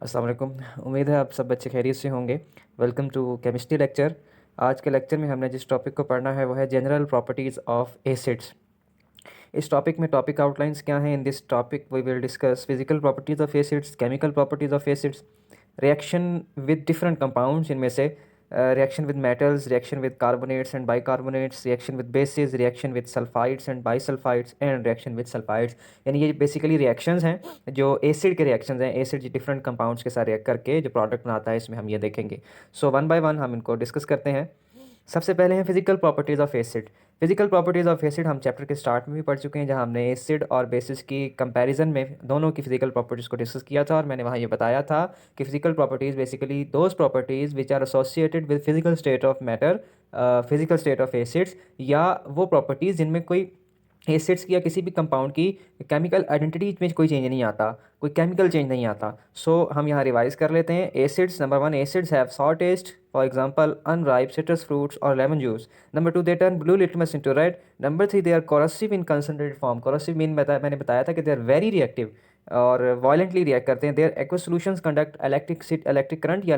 अस्सलाम वालेकुम। उम्मीद है आप सब बच्चे खैरियत से होंगे। Welcome to chemistry lecture. आज के लेक्चर में हमने जिस टॉपिक को पढ़ना है वो है जनरल प्रॉपर्टीज़ ऑफ एसिड्स। इस टॉपिक में टॉपिक आउटलाइंस क्या हैं? In this topic we will discuss physical properties of acids, chemical properties of acids, reaction with different compounds, इनमें से reaction with metals, reaction with carbonates and bicarbonates, reaction with bases, reaction with sulphides and bisulphides and reaction with sulphides. यानी ये basically reactions हैं जो acid के reactions हैं। Acid different compounds के साथ रिएक्ट करके जो प्रोडक्ट बनाता है, इसमें हम ये देखेंगे। सो वन बाय वन हम इनको डिस्कस करते हैं। सबसे पहले हैं physical properties of acid. Physical properties of acid हम चैप्टर के स्टार्ट में भी पढ़ चुके हैं, जहां हमने एसिड और बेसिस की कंपैरिजन में दोनों की फिजिकल प्रॉपर्टीज़ को डिस्कस किया था। और मैंने वहां ये बताया था कि physical properties basically those properties which are associated with physical state of matter, physical state of acids, या वो प्रॉपर्टीज़ जिनमें कोई एसिड्स की या किसी भी कंपाउंड की केमिकल आइडेंटिटी में कोई चेंज नहीं आता, कोई केमिकल चेंज नहीं आता। सो हम यहाँ रिवाइज कर लेते हैं। Acids, number one, acids have sour taste, for example unripe citrus fruits और lemon juice. Number two, they turn blue litmus into red. Number three, they are corrosive in concentrated form. Corrosive mean मैंने बताया था कि they are very reactive और violently react करते हैं। Their aqueous solutions conduct electric current या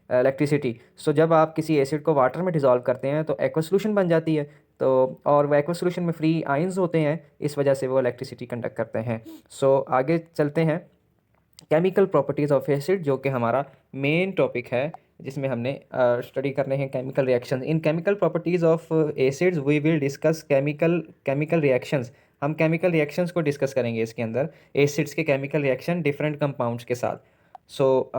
electricity. So जब आप किसी एसिड को वाटर में डिज़ोल्व करते हैं तो एक्वस सॉल्यूशन बन जाती है, तो और वो एक्वस सॉल्यूशन में फ्री आयंस होते हैं, इस वजह से वो इलेक्ट्रिसिटी कंडक्ट करते हैं। सो आगे चलते हैं। केमिकल प्रॉपर्टीज़ ऑफ एसिड, जो कि हमारा मेन टॉपिक है, जिसमें हमने स्टडी करने हैं chemical reactions. In chemical properties of acids we will discuss chemical reactions. हम केमिकल रिएक्शंस को डिस्कस करेंगे इसके अंदर, एसिड्स के केमिकल रिएक्शन डिफरेंट कंपाउंड्स के साथ। So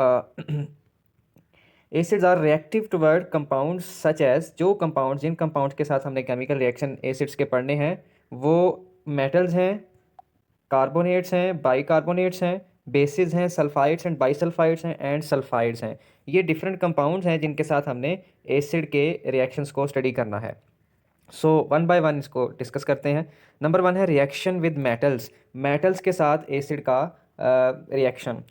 acids are reactive toward compounds such as, जो कंपाउंड जिन कंपाउंड्स के साथ हमने केमिकल रिएक्शन एसिड्स के पढ़ने हैं वो मेटल्स हैं, कार्बोनेट्स हैं, बाइकार्बोनेट्स हैं, बेसिस हैं, सल्फाइड्स एंड बाइसल्फाइड्स हैं एंड सल्फाइड्स हैं। ये डिफरेंट कंपाउंड्स हैं जिनके साथ हमने एसिड के रिएक्शंस को स्टडी करना है। सो वन बाय वन इसको डिस्कस करते हैं। नंबर वन है रिएक्शन विद मेटल्स। मेटल्स के साथ एसिड का रिएक्शन।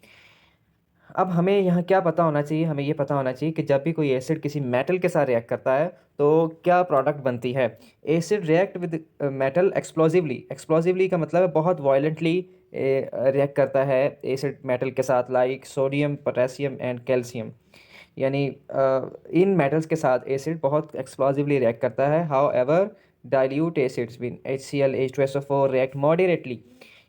अब हमें यहाँ क्या पता होना चाहिए? हमें ये पता होना चाहिए कि जब भी कोई एसिड किसी मेटल के साथ रिएक्ट करता है तो क्या प्रोडक्ट बनती है। Acid react with metal explosively. Explosively का मतलब है बहुत वायलेंटली रिएक्ट करता है एसिड मेटल के साथ, like sodium, potassium and calcium. यानी इन मेटल्स के साथ एसिड बहुत एक्सप्लोसिवली रिएक्ट करता है। How ever dilute acids win HCl H2SO4 react moderately.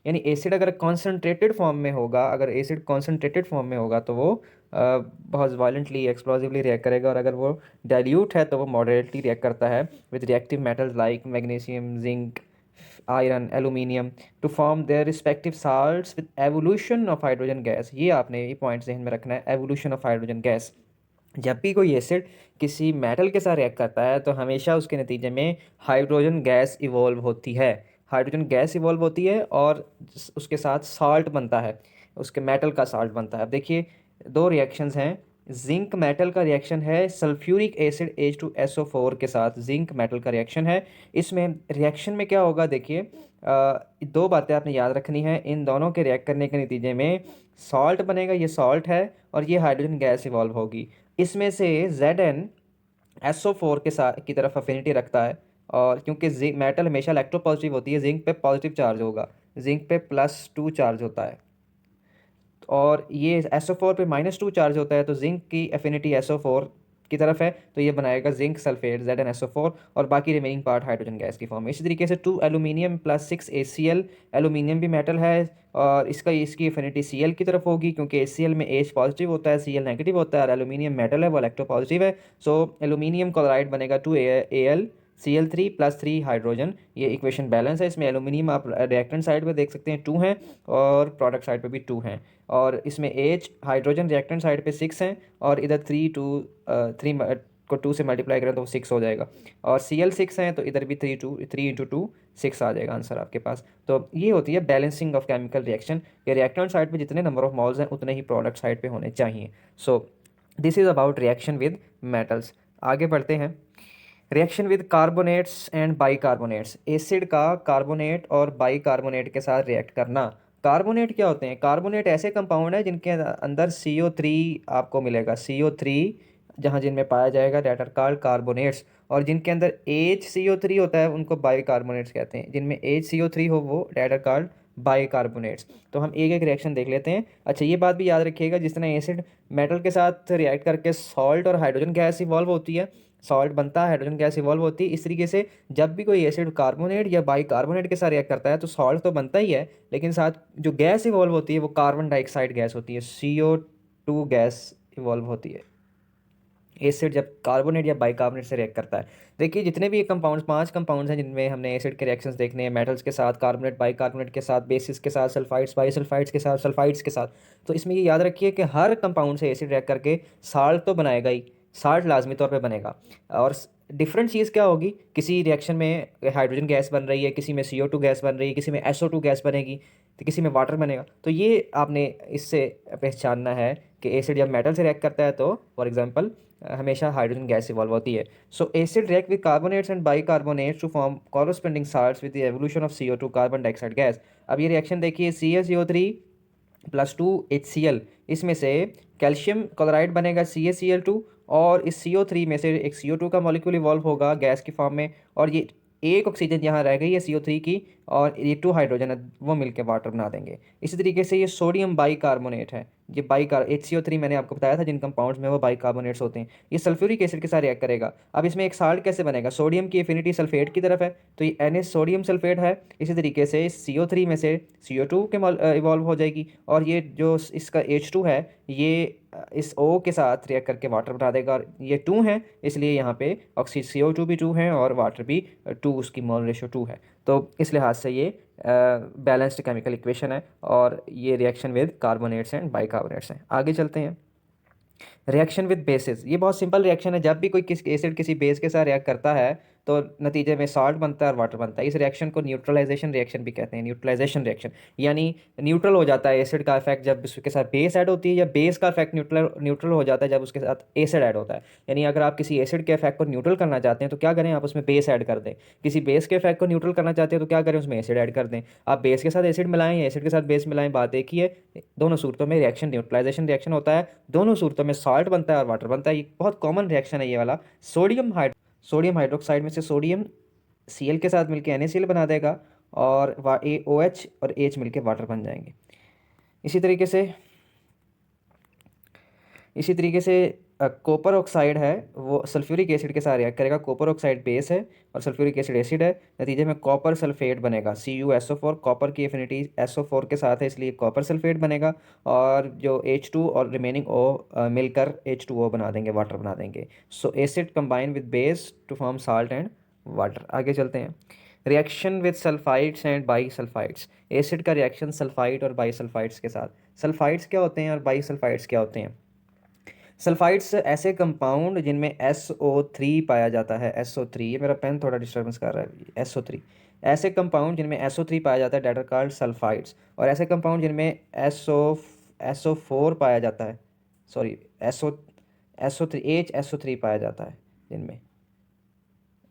यानी एसिड अगर कॉन्सेंट्रेटेड फॉर्म में होगा, अगर एसिड कॉन्सेंट्रेटेड फॉर्म में होगा तो वो बहुत वायलेंटली एक्सप्लोसिवली रिएक्ट करेगा, और अगर वो डाइल्यूट है तो वो मॉडरेटली रिएक्ट करता है with reactive metals like magnesium, zinc, iron, aluminium to form their respective salts with evolution of hydrogen gas. ये आपने ये पॉइंट जहन में रखना है, एवोल्यूशन ऑफ हाइड्रोजन गैस। जब भी कोई एसिड किसी मेटल के साथ रिएक्ट करता है तो हमेशा उसके नतीजे में हाइड्रोजन गैस इवॉल्व होती है। हाइड्रोजन गैस इवॉल्व होती है और उसके साथ साल्ट बनता है, उसके मेटल का साल्ट बनता है। अब देखिए दो रिएक्शंस हैं। जिंक मेटल का रिएक्शन है सल्फ्यूरिक एसिड H2SO4 के साथ, जिंक मेटल का रिएक्शन है। इसमें रिएक्शन में क्या होगा? देखिए दो बातें आपने याद रखनी है। इन दोनों के रिएक्ट करने के नतीजे में सॉल्ट बनेगा, ये सॉल्ट है, और ये हाइड्रोजन गैस इवॉल्व होगी। इसमें से ZnSO4 के साथ की तरफ अफिनिटी रखता है, और क्योंकि जिंक मेटल हमेशा इलेक्ट्रोपॉजिटिव होती है, जिंक पे पॉजिटिव चार्ज होगा, जिंक पे +2 चार्ज होता है, और ये SO4 पे -2 चार्ज होता है, तो जिंक की एफिनिटी SO4 की तरफ है, तो ये बनाएगा जिंक सल्फेट ZnSO4, और बाकी रिमेनिंग पार्ट हाइड्रोजन गैस की फॉर्म में। इसी तरीके से 2 एल्यूमिनियम +6 ACl, एल्यूमिनियम भी मेटल है और इसकी एफिनिटी Cl की तरफ होगी, क्योंकि ACl में H पॉजिटिव होता है, Cl नेगेटिव होता है, और एल्यूमिनियम मेटल है, वो इलेक्ट्रोपॉजिटिव है। सो एल्यूमिनियम क्लोराइड बनेगा 2Al Cl3 +3 हाइड्रोजन। ये इक्वेशन बैलेंस है। इसमें एल्यूमिनियम आप रिएक्टेंट साइड पे देख सकते हैं 2 हैं, और प्रोडक्ट साइड पे भी 2 हैं, और इसमें H हाइड्रोजन रिएक्टेंट साइड पे 6 हैं, और इधर 3 को 2 से मल्टीप्लाई करें तो वो 6 हो जाएगा, और Cl6 हैं तो इधर भी 3 × 2 6 आ जाएगा आंसर आपके पास। तो ये होती है बैलेंसिंग ऑफ केमिकल रिएक्शन। ये रिएक्टेंट साइड पे जितने नंबर ऑफ मॉल्स हैं उतने ही प्रोडक्ट साइड पे होने चाहिए। So this is about reaction with metals. आगे बढ़ते हैं। Reaction with carbonates and bicarbonates. Acid का कार्बोनेट और बाइकार्बोनेट के साथ रिएक्ट करना। कार्बोनेट क्या होते हैं? कार्बोनेट ऐसे कंपाउंड है जिनके अंदर CO3 आपको मिलेगा, CO3 जहाँ जिनमें पाया जाएगा, दैट आर कॉल्ड कार्बोनेट्स। और जिनके अंदर HCO3 होता है उनको बाइकार्बोनेट्स कहते हैं। जिनमें HCO3 हो वो दैट आर कॉल्ड बाइकार्बोनेट्स। तो हम एक एक रिएक्शन देख लेते हैं। अच्छा, ये बात भी याद रखिएगा, जिस तरह एसिड मेटल के साथ रिएक्ट करके सॉल्ट और हाइड्रोजन गैस इवॉल्व होती है, सॉल्ट बनता है, हाइड्रोजन गैस इवॉल्व होती है, इस तरीके से जब भी कोई एसिड कार्बोनेट या बाइकार्बोनेट के साथ रिएक्ट करता है तो सॉल्ट तो बनता ही है, लेकिन साथ जो गैस इवॉल्व होती है वो कार्बन डाइऑक्साइड गैस होती है, CO2 गैस इवॉल्व होती है एसिड जब कार्बोनेट या बाइकार्बोनेट से रिएक्ट करता है। देखिए, जितने भी कंपाउंड्स, 5 कंपाउंड्स हैं जिनमें हमने एसिड के रिएक्शंस देखने हैं, मेटल्स के साथ कार्बोनेट, बाइकार्बोनेट के साथ, बेसिस के साथ, सल्फाइड्स, बाइसल्फाइड्स के साथ, सल्फाइड्स के साथ। तो इसमें ये याद रखिए कि हर कंपाउंड से एसिड रिएक्ट करके साल्ट तो बनाएगा ही, साल्ट लाजमी तौर पे बनेगा। और डिफरेंट चीज़ क्या होगी, किसी रिएक्शन में हाइड्रोजन गैस बन रही है, किसी में CO2 गैस बन रही है, किसी में SO2 गैस बनेगी, तो किसी में वाटर बनेगा। तो ये आपने इससे पहचानना है कि एसिड जब मेटल से रिएक्ट करता है तो फॉर एग्जांपल हमेशा हाइड्रोजन गैस इवॉल्व होती है। So acid react with carbonates and bicarbonates to form corresponding salts with the evolution of CO2 carbon dioxide gas. अब ये रिएक्शन देखिए, CaCO3 +2 HCl, इसमें से कैल्शियम क्लोराइड बनेगा CaCl2, और इस CO3 में से एक CO2 का मॉलिक्यूल इवॉल्व होगा गैस की फॉर्म में, और ये एक ऑक्सीजन यहाँ रह गई है CO3 की, और ये 2 हाइड्रोजन है, वो मिलकर वाटर बना देंगे। इसी तरीके से ये सोडियम बाइकार्बोनेट है, ये HCO3 मैंने आपको बताया था जिन कंपाउंड्स में वो बाइकार्बोनेट्स होते हैं, ये सल्फ्यूरिक एसिड के साथ रिएक्ट करेगा। अब इसमें एक साल्ट कैसे बनेगा, सोडियम की एफिनिटी सल्फेट की तरफ है, तो ये Na सोडियम सल्फेट है। इसी तरीके से CO3 में से CO2 के इवॉल्व हो जाएगी, और ये जो इसका H2 है, ये इस O के साथ रिएक्ट करके वाटर बना देगा, और ये 2 हैं, इसलिए यहाँ पे CO2 भी 2 हैं और वाटर भी 2, उसकी मोल रेशो 2 है। तो इस लिहाज से ये बैलेंस्ड केमिकल इक्वेशन है, और ये reaction with carbonates and bicarbonates हैं। आगे चलते हैं। रिएक्शन विद बेसिस, ये बहुत सिंपल रिएक्शन है। जब भी कोई किसी एसिड किसी बेस के साथ रिएक्ट करता है तो नतीजे में सॉल्ट बनता है और वाटर बनता है। इस रिएक्शन को न्यूट्रलाइजेशन रिएक्शन भी कहते हैं, न्यूट्रलाइजेशन रिएक्शन, यानी न्यूट्रल हो जाता है एसिड का इफेक्ट जब उसके साथ बेस ऐड होती है, या बेस का इफेक्ट न्यूट्रल हो जाता है जब उसके साथ एसिड ऐड होता है। यानी अगर आप किसी एसिड के इफेक्ट को न्यूट्रल करना चाहते हैं तो क्या करें, आप उसमें बेस ऐड कर दें। किसी बेस के इफेक्ट को न्यूट्रल करना चाहते हैं तो क्या करें, उसमें एसिड ऐड कर दें। आप बेस के साथ एसिड मिलाएं या एसिड के साथ बेस मिलाएं, बात एक ही है। दोनों सूरतों में रिएक्शन न्यूट्रलाइजेशन रिएक्शन होता है, दोनों सूरतों में सॉल्ट बनता है और वाटर बनता है। ये बहुत कॉमन रिएक्शन है ये वाला। सोडियम हाइड्रोक्साइड में से सोडियम Cl के साथ मिलकर NaCl बना देगा, और OH और H मिलकर वाटर बन जाएंगे। इसी तरीके से कॉपर ऑक्साइड है, वो सल्फ्यूरिक एसिड के साथ रिएक्ट करेगा। कॉपर ऑक्साइड बेस है और सल्फ्यूरिक एसिड एसिड है, नतीजे में कॉपर सल्फेट बनेगा CuSO4। कॉपर की एफिनिटी SO4 के साथ है, इसलिए कॉपर सल्फेट बनेगा, और जो H2 और रिमेनिंग O मिलकर H2O बना देंगे, वाटर बना देंगे। So acid combine with base to form salt and water. आगे चलते हैं। Reaction with sulphides and bisulphides, acid का रिएक्शन सल्फाइड और बाईसल्फाइड्स के साथ। सल्फाइड्स क्या होते हैं और बाईसल्फाइड्स क्या होते हैं? सल्फाइड्स ऐसे कंपाउंड जिनमें SO3 पाया जाता है। SO3, ये मेरा पेन थोड़ा डिस्टर्बेंस कर रहा है। SO3, ऐसे कंपाउंड जिनमें SO3 पाया जाता है, डेट आर कॉल्ड सल्फाइड्स। और ऐसे कंपाउंड जिनमें SO4 पाया जाता है, सॉरी SO3 HSO3 पाया जाता है जिनमें,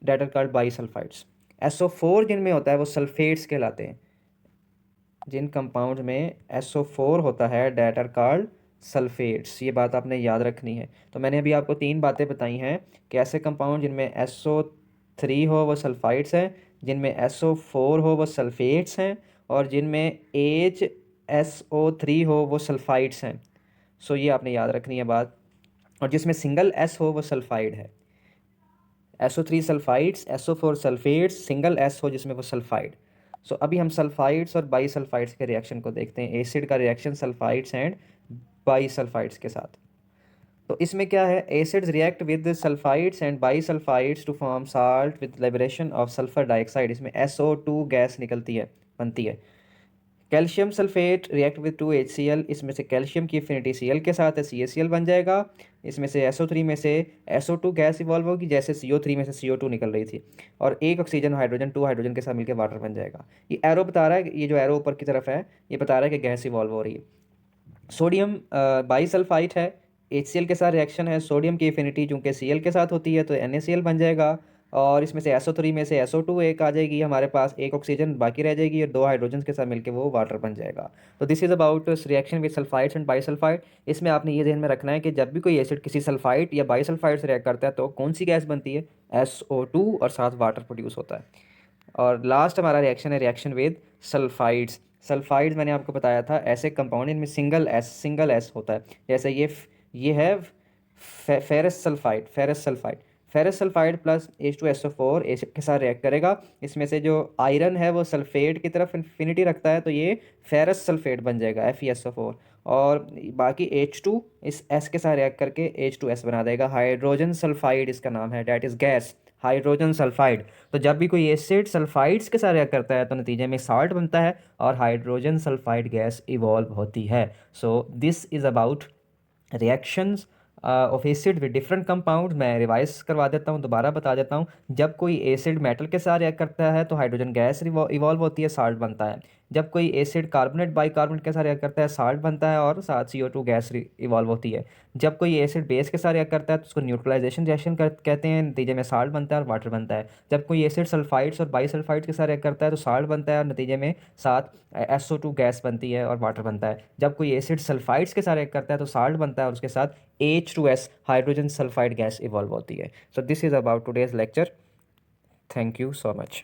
डेट आर कॉल्ड बाईसल्फाइड्स। SO4 जिनमें होता है वो सल्फेट्स कहलाते हैं। जिन कंपाउंड में SO4 होता है, डेट आर कॉल्ड सल्फेट्स। ये बात आपने याद रखनी है। तो मैंने अभी आपको 3 बातें बताई हैं कि ऐसे कंपाउंड जिनमें SO3 हो वो सल्फाइड्स हैं, जिनमें SO4 हो वो सल्फेट्स हैं, और जिनमें HSO3 हो वो सल्फाइड्स हैं। सो ये आपने याद रखनी है बात। और जिसमें सिंगल S हो वो सल्फाइड है। SO3 sulphides, SO4 sulphates, single S हो जिसमें वो सल्फाइड। सो अभी हम सल्फाइड्स और बाईसल्फाइड्स के रिएक्शन को देखते हैं, एसिड का रिएक्शन सल्फाइड्स एंड बाईसल्फाइड्स के साथ। तो इसमें क्या है, acids react with sulphides and bisulphides to form salt with liberation of sulphur dioxide. इसमें SO2 गैस निकलती है, बनती है। Calcium sulphate react with 2HCl, इसमें से कैल्शियम की एफिनिटी Cl के साथ है, CaCl बन जाएगा। इसमें से SO3 में से SO2 गैस इवॉल्व होगी, जैसे CO3 में से CO2 निकल रही थी, और एक ऑक्सीजन हाइड्रोजन 2 हाइड्रोजन के साथ मिलकर वाटर बन जाएगा। ये एरो बता रहा है, ये जो एरो ऊपर की तरफ है ये बता रहा है कि गैस इवॉल्व हो रही है। सोडियम बाईसल्फाइड है, HCl के साथ रिएक्शन है। सोडियम की एफिनिटी चूँकि Cl के साथ होती है तो NaCl बन जाएगा, और इसमें से SO3 में से SO2 एक आ जाएगी हमारे पास, एक ऑक्सीजन बाकी रह जाएगी, और 2 हाइड्रोजन के साथ मिलकर वो वाटर बन जाएगा। तो this is about reaction with sulphides and bisulphide. इसमें आपने ये ध्यान में रखना है कि जब भी कोई एसिड किसी सल्फाइड या बाईसल्फाइड से रिएक्ट करता है तो कौन सी गैस बनती है, SO2, और साथ वाटर प्रोड्यूस होता है। और लास्ट हमारा रिएक्शन है रिएक्शन विद सल्फाइड्स। सल्फाइड्स मैंने आपको बताया था ऐसे कंपाउंड इनमें सिंगल एस होता है। जैसे ये है ferrous sulphide plus H2SO4 acid के साथ रिएक्ट करेगा। इसमें से जो आयरन है वो सल्फेट की तरफ इन्फिनिटी रखता है, तो ये फेरस सल्फेट बन जाएगा FeSO4। और बाकी H2 इस S के साथ रिएक्ट करके H2S बना देगा। हाइड्रोजन सल्फाइड इसका नाम है, that is gas, hydrogen sulphide. तो जब भी कोई एसिड सल्फाइड्स के साथ रिएक्ट करता है तो नतीजे में साल्ट बनता है और हाइड्रोजन सल्फाइड गैस इवॉल्व होती है। So this is about reactions of acid with different compound. मैं रिवाइज करवा देता हूँ, दोबारा बता देता हूँ। जब कोई एसिड मेटल के साथ रिएक्ट करता है तो हाइड्रोजन गैस इवॉल्व होती है, साल्ट बनता है। जब कोई एसिड कार्बोनेट बाइकार्बोनेट के साथ रिएक्ट करता है, साल्ट बनता है और साथ CO2 गैस इवॉल्व होती है। जब कोई एसिड बेस के साथ रिएक्ट करता है तो उसको न्यूट्रलाइजेशन रिएक्शन कहते हैं, नतीजे में साल्ट बनता है और वाटर बनता है। जब कोई एसिड सल्फाइड्स और बाईसल्फाइड्स के साथ रिएक्ट करता है तो साल्ट बनता है और नतीजे में साथ SO2 गैस बनती है और वाटर बनता है। जब कोई एसिड सल्फाइड्स के साथ रिएक्ट करता है तो साल्ट बनता है और उसके साथ H2S hydrogen sulphide gas evolve होती है। So this is about today's lecture. Thank you so much.